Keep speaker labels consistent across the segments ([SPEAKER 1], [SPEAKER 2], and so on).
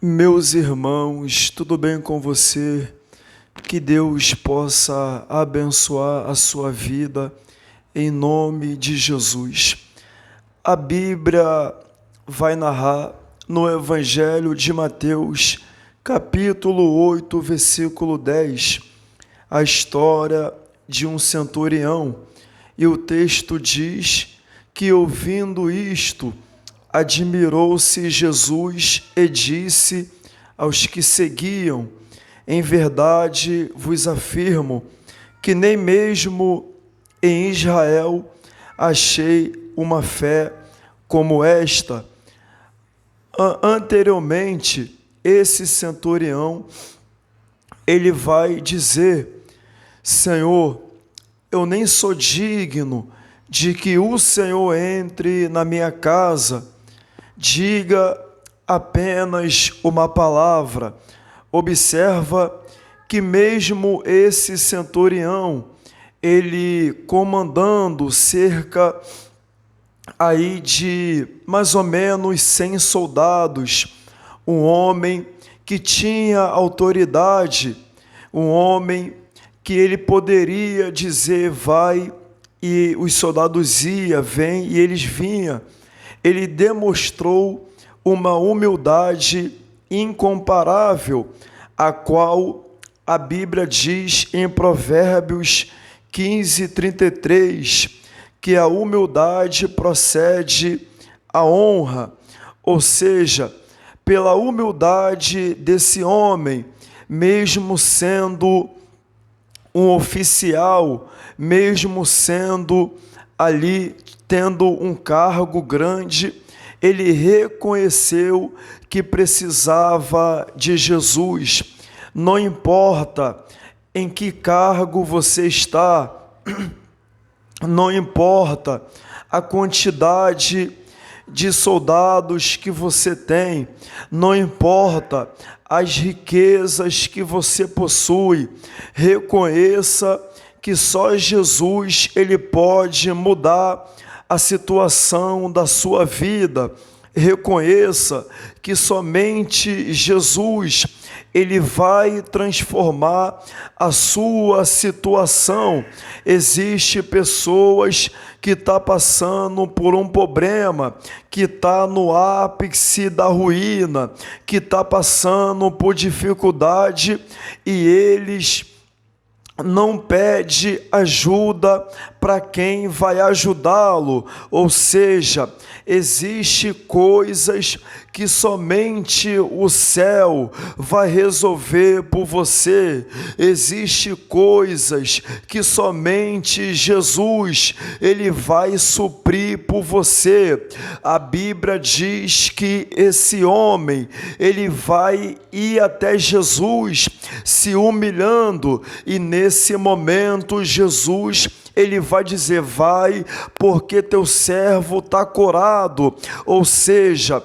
[SPEAKER 1] Meus irmãos, tudo bem com você? Que Deus possa abençoar a sua vida em nome de Jesus. A Bíblia vai narrar no Evangelho de Mateus, capítulo 8, versículo 10, a história de um centurião. E o texto diz que, ouvindo isto, admirou-se Jesus e disse aos que seguiam: em verdade vos afirmo que nem mesmo em Israel achei uma fé como esta. Anteriormente, esse centurião, ele vai dizer: Senhor, eu nem sou digno de que o Senhor entre na minha casa. Diga apenas uma palavra. Observa que mesmo esse centurião, ele comandando cerca aí de mais ou menos 100 soldados, um homem que tinha autoridade, um homem que ele poderia dizer vai, e os soldados iam, vem, e eles vinham. Ele demonstrou uma humildade incomparável, a qual a Bíblia diz em Provérbios 15:33, que a humildade procede a honra, ou seja, pela humildade desse homem, mesmo sendo um oficial, mesmo sendo ali tendo um cargo grande, ele reconheceu que precisava de Jesus. Não importa em que cargo você está, não importa a quantidade de soldados que você tem, não importa as riquezas que você possui, reconheça que só Jesus ele pode mudar a situação da sua vida. Reconheça que somente Jesus ele vai transformar a sua situação. Existem pessoas que estão passando por um problema, que está no ápice da ruína, que está passando por dificuldade e eles não pede ajuda para quem vai ajudá-lo, ou seja, existe coisas que somente o céu vai resolver por você, existe coisas que somente Jesus ele vai suprir por você. A Bíblia diz que esse homem ele vai ir até Jesus se humilhando, e nesse momento Jesus ele vai dizer: vai, porque teu servo está curado. Ou seja,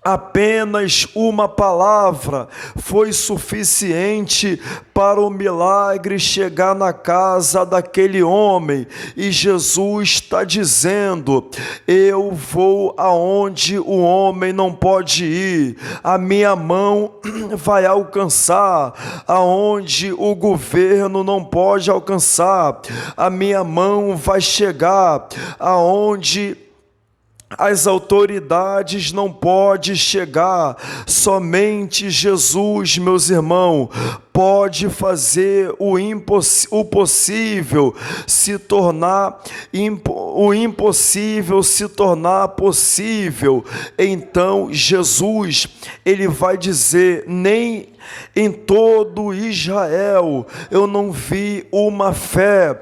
[SPEAKER 1] apenas uma palavra foi suficiente para o milagre chegar na casa daquele homem. E Jesus está dizendo: eu vou aonde o homem não pode ir, a minha mão vai alcançar aonde o governo não pode alcançar, a minha mão vai chegar aonde as autoridades não podem chegar. Somente Jesus, meus irmãos, pode fazer o possível se tornar o impossível se tornar possível. Então Jesus ele vai dizer: nem em todo Israel eu não vi uma fé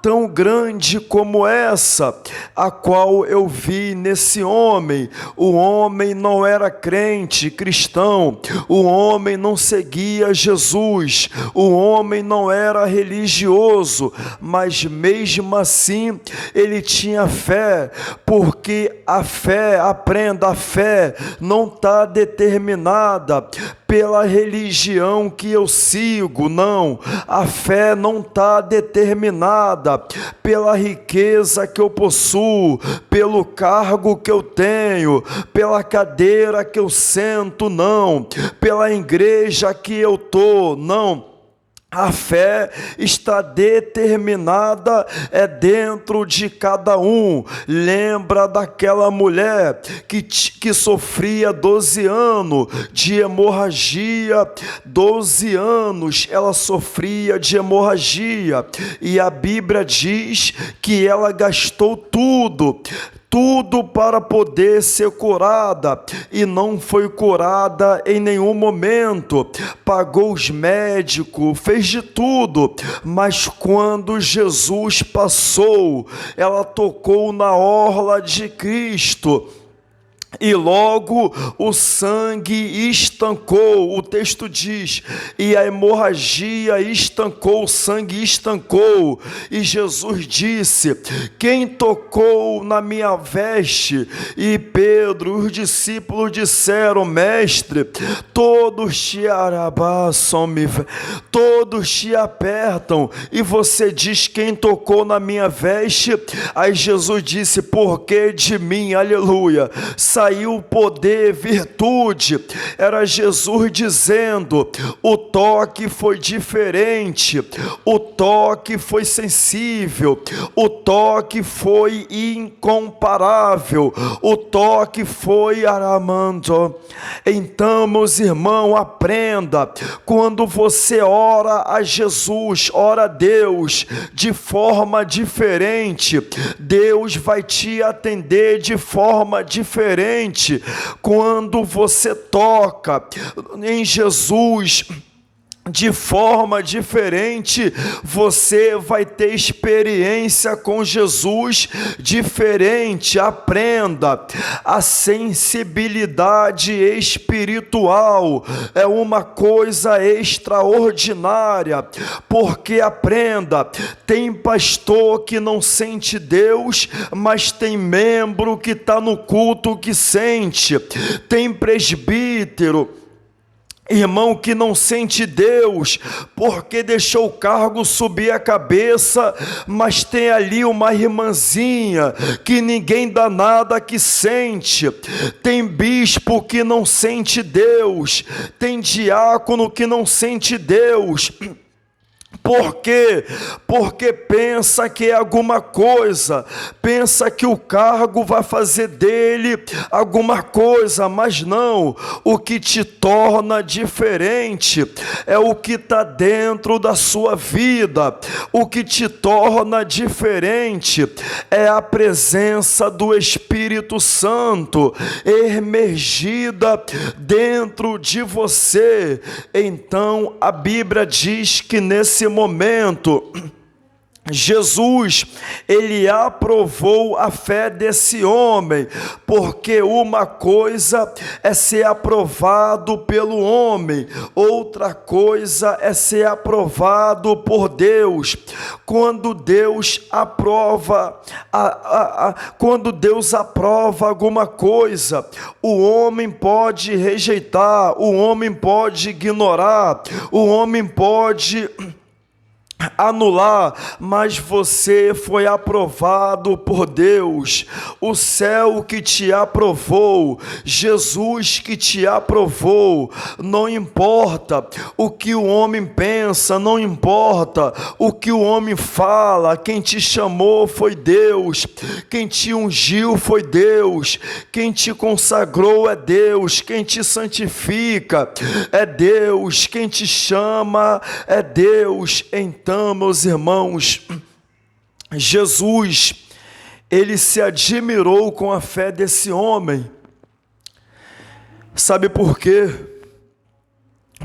[SPEAKER 1] tão grande como essa, a qual eu vi nesse homem. O homem não era crente, cristão, o homem não seguia Jesus, o homem não era religioso, mas mesmo assim ele tinha fé, porque a fé, aprenda, a fé não está determinada pela religião que eu sigo, não. A fé não está determinada pela riqueza que eu possuo, pelo cargo que eu tenho, pela cadeira que eu sento, não. Pela igreja que eu estou, não. A fé está determinada dentro de cada um. Lembra daquela mulher que sofria 12 anos de hemorragia, 12 anos ela sofria de hemorragia, e a Bíblia diz que ela gastou tudo para poder ser curada, e não foi curada em nenhum momento. Pagou os médicos, fez de tudo, mas quando Jesus passou, ela tocou na orla de Cristo, e logo o sangue estancou. O texto diz, e a hemorragia estancou, o sangue estancou, e Jesus disse: quem tocou na minha veste? E Pedro, os discípulos disseram: mestre, todos te apertam, e você diz: quem tocou na minha veste? Aí Jesus disse: porque de mim, aleluia, saiu poder, virtude. Era Jesus dizendo: o toque foi diferente, o toque foi sensível, o toque foi incomparável, o toque foi aramando. Então, meus irmãos, aprenda: quando você ora a Jesus, ora a Deus de forma diferente, Deus vai te atender de forma diferente. Quando você toca em Jesus de forma diferente, você vai ter experiência com Jesus diferente. Aprenda: a sensibilidade espiritual é uma coisa extraordinária, porque aprenda, tem pastor que não sente Deus, mas tem membro que está no culto que sente. Tem presbítero, irmão, que não sente Deus, porque deixou o cargo subir a cabeça, mas tem ali uma irmãzinha que ninguém dá nada, que sente. Tem bispo que não sente Deus, tem diácono que não sente Deus. Por quê? Porque pensa que é alguma coisa, pensa que o cargo vai fazer dele alguma coisa, mas não. O que te torna diferente é o que está dentro da sua vida. O que te torna diferente é a presença do Espírito Santo emergida dentro de você. Então a Bíblia diz que nesse momento Jesus, ele aprovou a fé desse homem, porque uma coisa é ser aprovado pelo homem, outra coisa é ser aprovado por Deus. Quando Deus aprova, quando Deus aprova alguma coisa, o homem pode rejeitar, o homem pode ignorar, o homem pode anular, mas você foi aprovado por Deus. O céu que te aprovou, Jesus que te aprovou. Não importa o que o homem pensa, não importa o que o homem fala, quem te chamou foi Deus, quem te ungiu foi Deus, quem te consagrou é Deus, quem te santifica é Deus, quem te chama é Deus. Então, meus irmãos, Jesus, ele se admirou com a fé desse homem. Sabe por quê?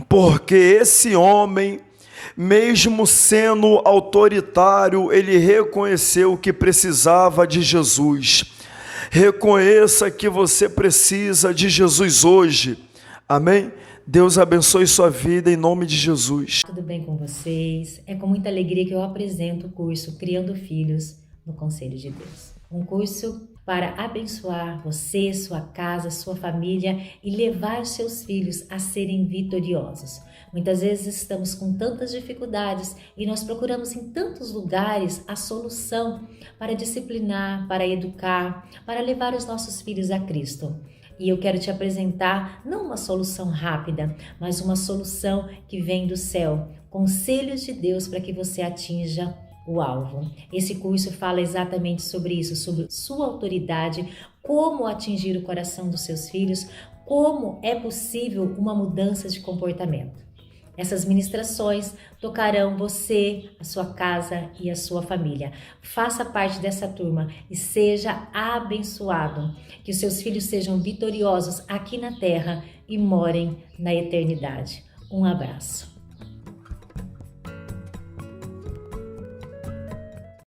[SPEAKER 1] Porque esse homem, mesmo sendo autoritário, ele reconheceu que precisava de Jesus. Reconheça que você precisa de Jesus hoje. Amém? Deus abençoe sua vida em nome de Jesus.
[SPEAKER 2] Tudo bem com vocês? É com muita alegria que eu apresento o curso Criando Filhos no Conselho de Deus. Um curso para abençoar você, sua casa, sua família e levar os seus filhos a serem vitoriosos. Muitas vezes estamos com tantas dificuldades e nós procuramos em tantos lugares a solução para disciplinar, para educar, para levar os nossos filhos a Cristo. E eu quero te apresentar não uma solução rápida, mas uma solução que vem do céu, conselhos de Deus para que você atinja o alvo. Esse curso fala exatamente sobre isso, sobre sua autoridade, como atingir o coração dos seus filhos, como é possível uma mudança de comportamento. Essas ministrações tocarão você, a sua casa e a sua família. Faça parte dessa turma e seja abençoado. Que os seus filhos sejam vitoriosos aqui na terra e morem na eternidade. Um abraço.